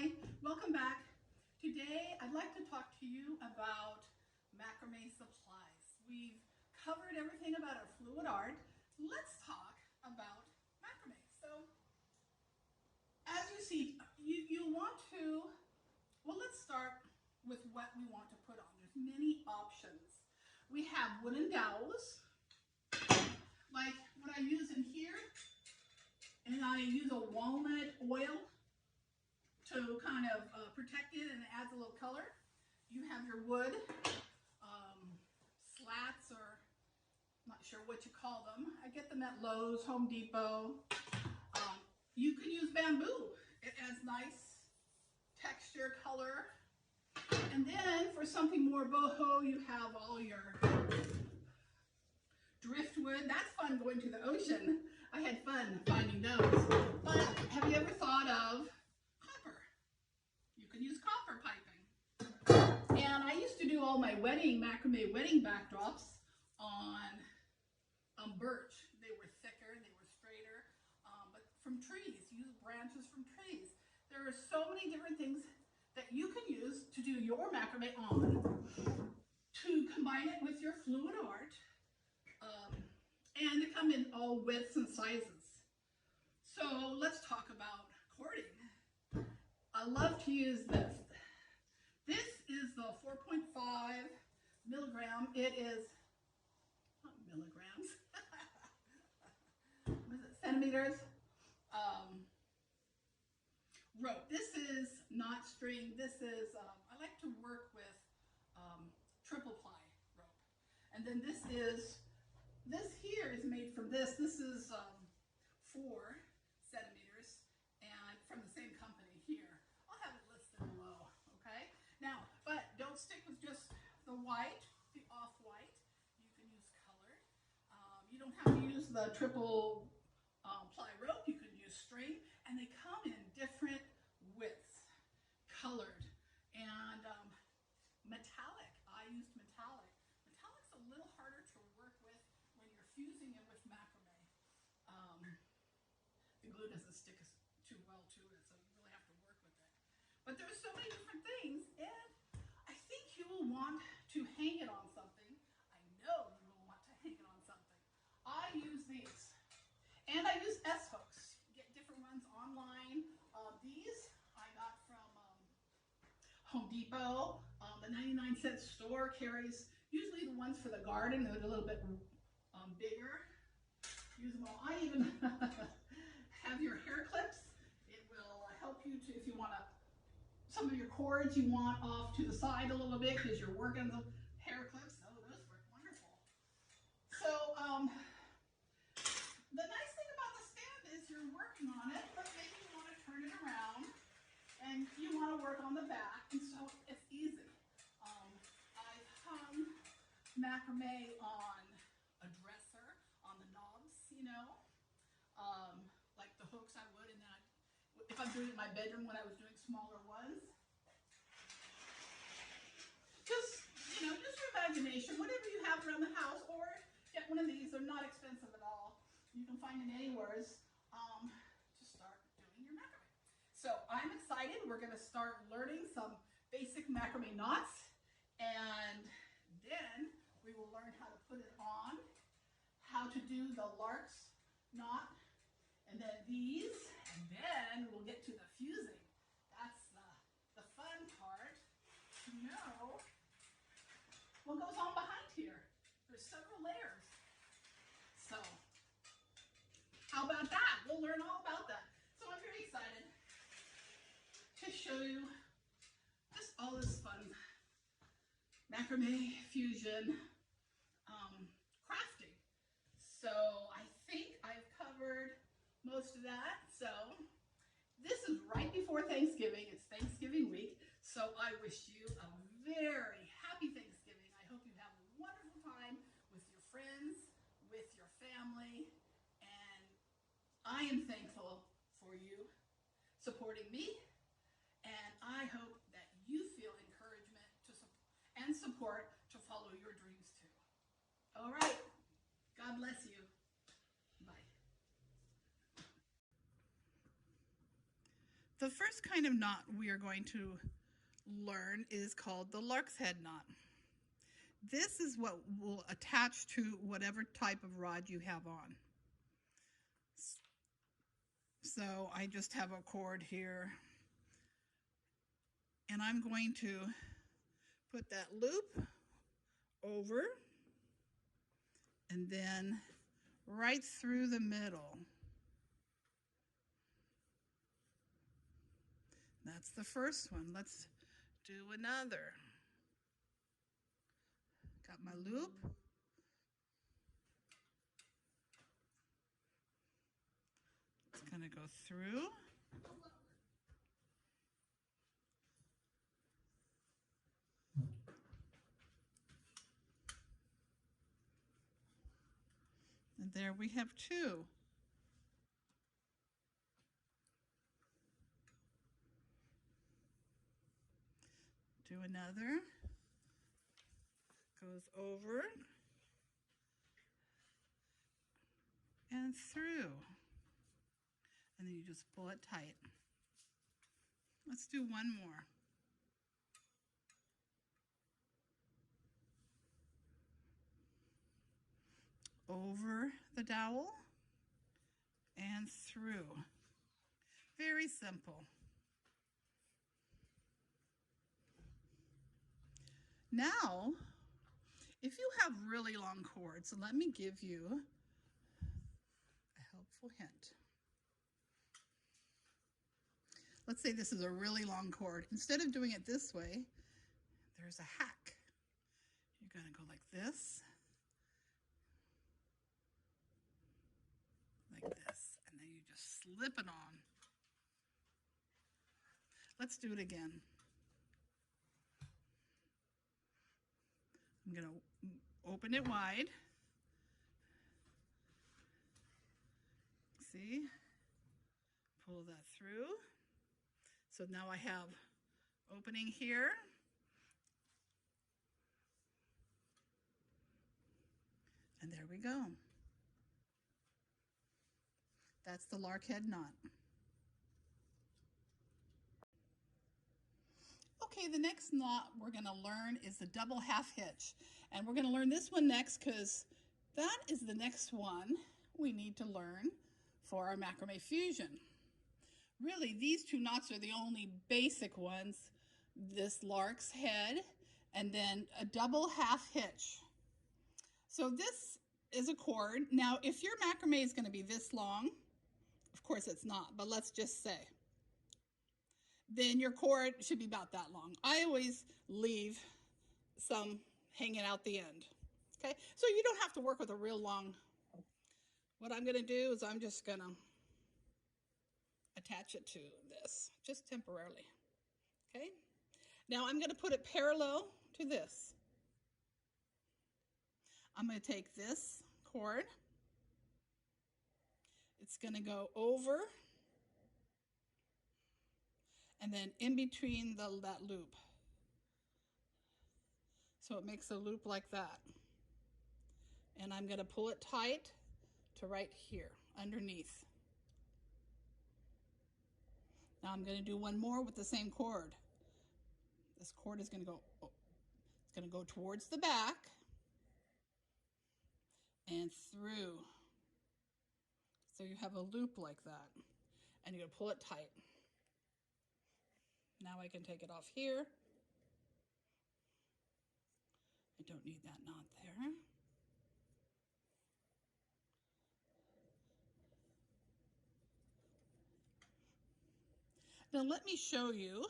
Hi, welcome back. Today I'd like to talk to you about macrame supplies. We've covered everything about our fluid art. Let's talk about macrame. So as you see, you want to, well, let's start with what we want to put on. There's many options. We have wooden dowels, like what I use in here, and I use a walnut oil to kind of protect it, and it adds a little color. You have your wood slats, or I'm not sure what you call them. I get them at Lowe's, Home Depot. You can use bamboo. It adds nice texture, color. And then for something more boho, you have all your driftwood. That's fun, going to the ocean. I had fun finding those. But have you ever thought of copper? You can use copper piping. And I used to do all my macrame wedding backdrops on birch. They were thicker, they were straighter, but from trees. Use branches from trees. There are so many different things that you can use to do your macrame on, to combine it with your fluid art, and they come in all widths and sizes. So let's talk about cording. I love to use this. This is the 4.5 milligram. It is, not milligrams, what is it, centimeters, rope. This is not string. This is, I like to work with triple ply rope. And then this here is made from this. This is 4 centimeters, and from the same company here. I'll have it listed below, okay? Now, but don't stick with just the white, the off-white. You can use color. You don't have to use the triple ply rope. You can use string, and they come in different widths, colored, and metallic. I used metallic. Metallic's a little harder to work with when you're fusing it with macrame. The glue doesn't stick too well to it, so you really have to work with it. But there's so many different things, and I think you will want to hang it on something. I know you will want to hang it on something. I use these, and I use S-hooks. Get different ones online. These I got from Home Depot. The 99-cent store carries usually the ones for the garden. They're a little bit bigger. Use them all. I even have your hair clips. It will help you to, if you want to, some of your cords you want off to the side a little bit because you're working the hair clips. Oh, those work wonderful. So the nice thing about the stand is you're working on it, but maybe you want to turn it around and you want to work on the back, and so it's easy. I've hung macrame on a dresser, on the knobs, you know, like the hooks I would, and then if I'm doing it in my bedroom when I was doing smaller ones. Just, you know, just your imagination, whatever you have around the house, or get one of these. They're not expensive at all. You can find it anywhere to start doing your macrame. So I'm excited. We're going to start learning some basic macrame knots, and then we will learn how to put it on, how to do the lark's knot, and then these, and then we'll get to the fusing. That's the fun part, to know what goes on behind here. There's several layers. So how about that? We'll learn all about that. So I'm very excited to show you just all this fun macrame fusion crafting. So I think I've covered most of that. So this is right before Thanksgiving. It's Thanksgiving week. So I wish you a very happy Thanksgiving. I hope you have a wonderful time with your friends, with your family, and I am thankful for you supporting me, and I hope that you feel encouragement and support to follow your dreams too. All right. God bless you. Bye. The first kind of knot we are going to learn is called the lark's head knot. This is what will attach to whatever type of rod you have on. So I just have a cord here, and I'm going to put that loop over and then right through the middle. That's the first one. Let's do another. Got my loop. It's going to go through. And there we have two. Do another. Goes over and through. And then you just pull it tight. Let's do one more. Over the dowel and through. Very simple. Now, if you have really long cords, let me give you a helpful hint. Let's say this is a really long cord. Instead of doing it this way, there's a hack. You're going to go like this, and then you just slip it on. Let's do it again. I'm going to open it wide. See? Pull that through. So now I have opening here. And there we go. That's the lark head knot. Okay, the next knot we're going to learn is the double half hitch. And we're going to learn this one next because that is the next one we need to learn for our macrame fusion. Really, these two knots are the only basic ones. This lark's head and then a double half hitch. So this is a cord. Now, if your macrame is going to be this long, of course it's not, but let's just say, then your cord should be about that long. I always leave some hanging out the end. Okay, so you don't have to work with a real long. What I'm going to do is I'm just going to attach it to this, just temporarily. Okay, now I'm going to put it parallel to this. I'm going to take this cord. It's going to go over and then in between that loop. So it makes a loop like that. And I'm going to pull it tight to right here, underneath. Now I'm going to do one more with the same cord. This cord is going to go, it's going to go towards the back and through. So you have a loop like that. And you're going to pull it tight. Now I can take it off here. I don't need that knot there. Now let me show you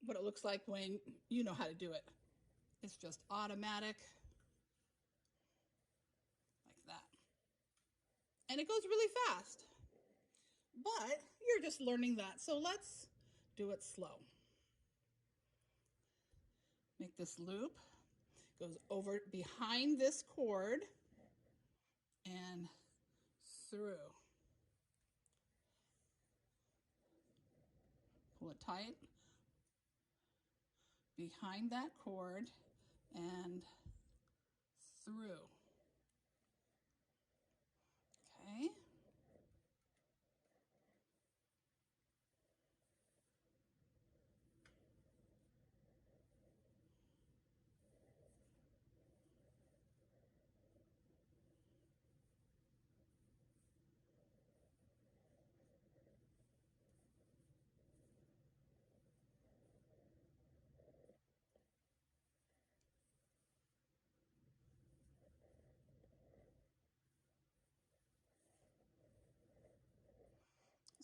what it looks like when you know how to do it. It's just automatic, like that. And it goes really fast. But you're just learning that, so let's do it slow. Make this loop, goes over behind this cord and through. Pull it tight, behind that cord and through. Okay.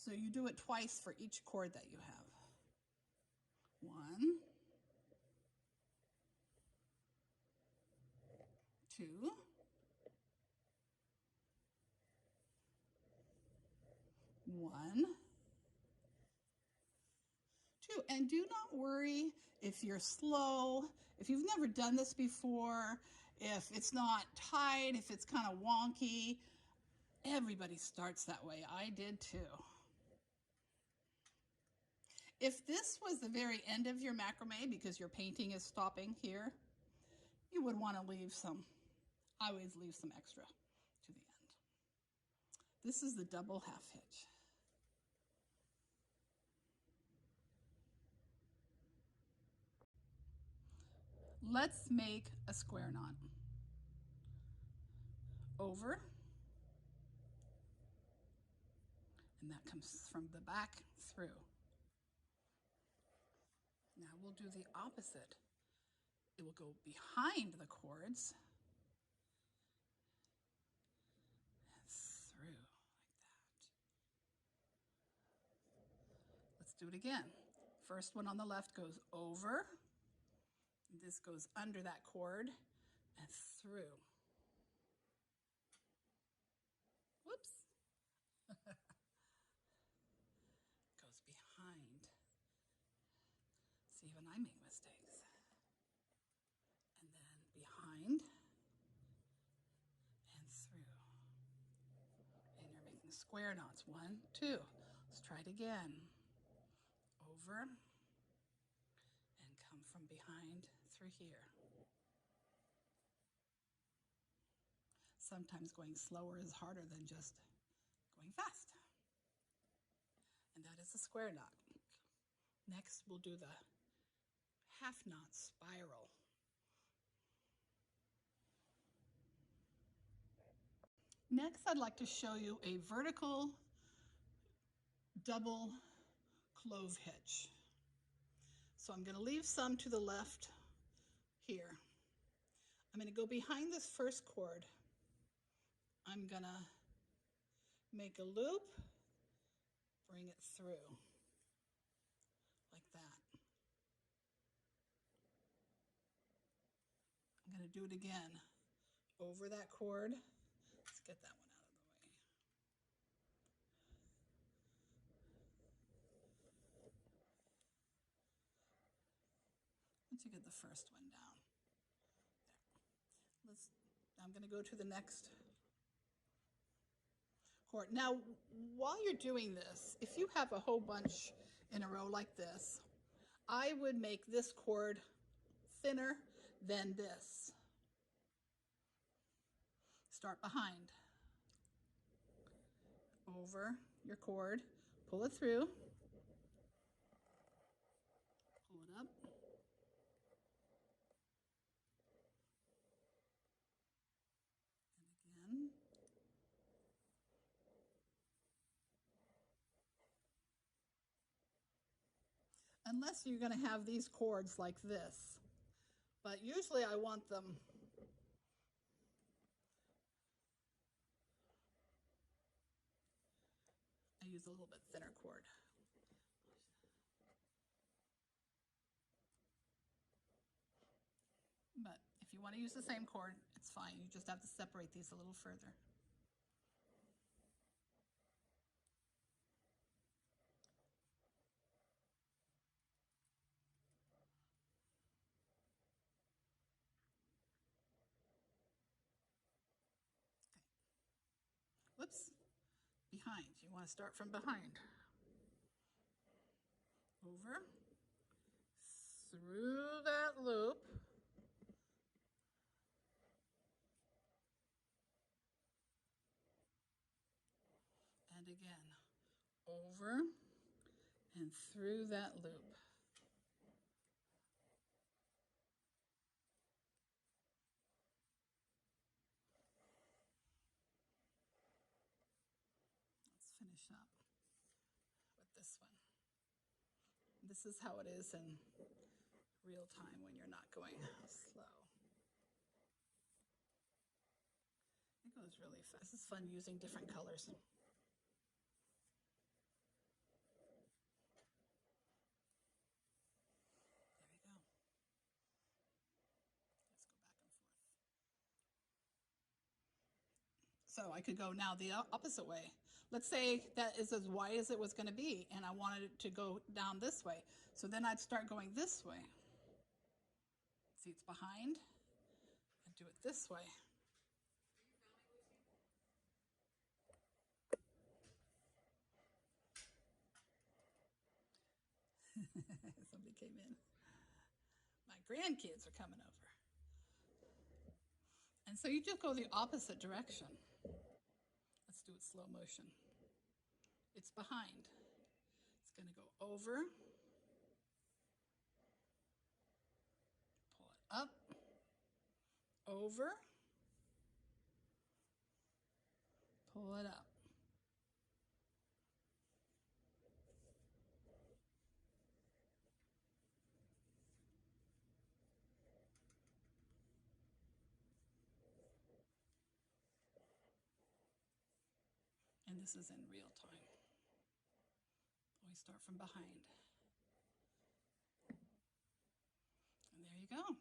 So you do it twice for each cord that you have. 1, 2, 1, 2. And do not worry if you're slow, if you've never done this before, if it's not tight, if it's kind of wonky. Everybody starts that way. I did too. If this was the very end of your macrame because your painting is stopping here, you would want to leave some. I always leave some extra to the end. This is the double half hitch. Let's make a square knot. Over, and that comes from the back through. Now we'll do the opposite. It will go behind the cords and through like that. Let's do it again. First one on the left goes over. This goes under that cord and through. Whoops. Goes behind. See, even I make mistakes. And then behind and through. And you're making square knots. 1, 2. Let's try it again. Over and come from behind through here. Sometimes going slower is harder than just going fast. And that is a square knot. Next, we'll do the half knot spiral. Next, I'd like to show you a vertical double clove hitch. So I'm going to leave some to the left here. I'm going to go behind this first cord. I'm going to make a loop, bring it through like that. I'm going to do it again over that cord. Let's get that one out of the way. Once you get the first one down. There. I'm going to go to the next cord. Now, while you're doing this, if you have a whole bunch in a row like this, I would make this cord thinner than this. Start behind. Over your cord, pull it through, pull it up, and again. Unless you're going to have these cords like this, but usually I want them I use a little bit thinner cord. But if you want to use the same cord, it's fine. You just have to separate these a little further. Okay. Whoops. Behind. You want to start from behind. Over. Through that loop. And again, over and through that loop. Let's finish up with this one. This is how it is in real time when you're not going slow. It goes really fast. This is fun using different colors. So I could go now the opposite way. Let's say that is as wide as it was going to be, and I wanted it to go down this way. So then I'd start going this way. See, it's behind. And do it this way. Somebody came in. My grandkids are coming over. And so you just go the opposite direction. Let's do it slow motion. It's behind. It's going to go over, pull it up, over, pull it up. And this is in real time. Always start from behind. And there you go.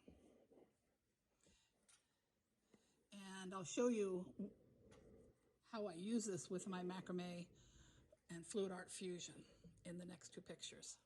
And I'll show you how I use this with my macrame and fluid art fusion in the next two pictures.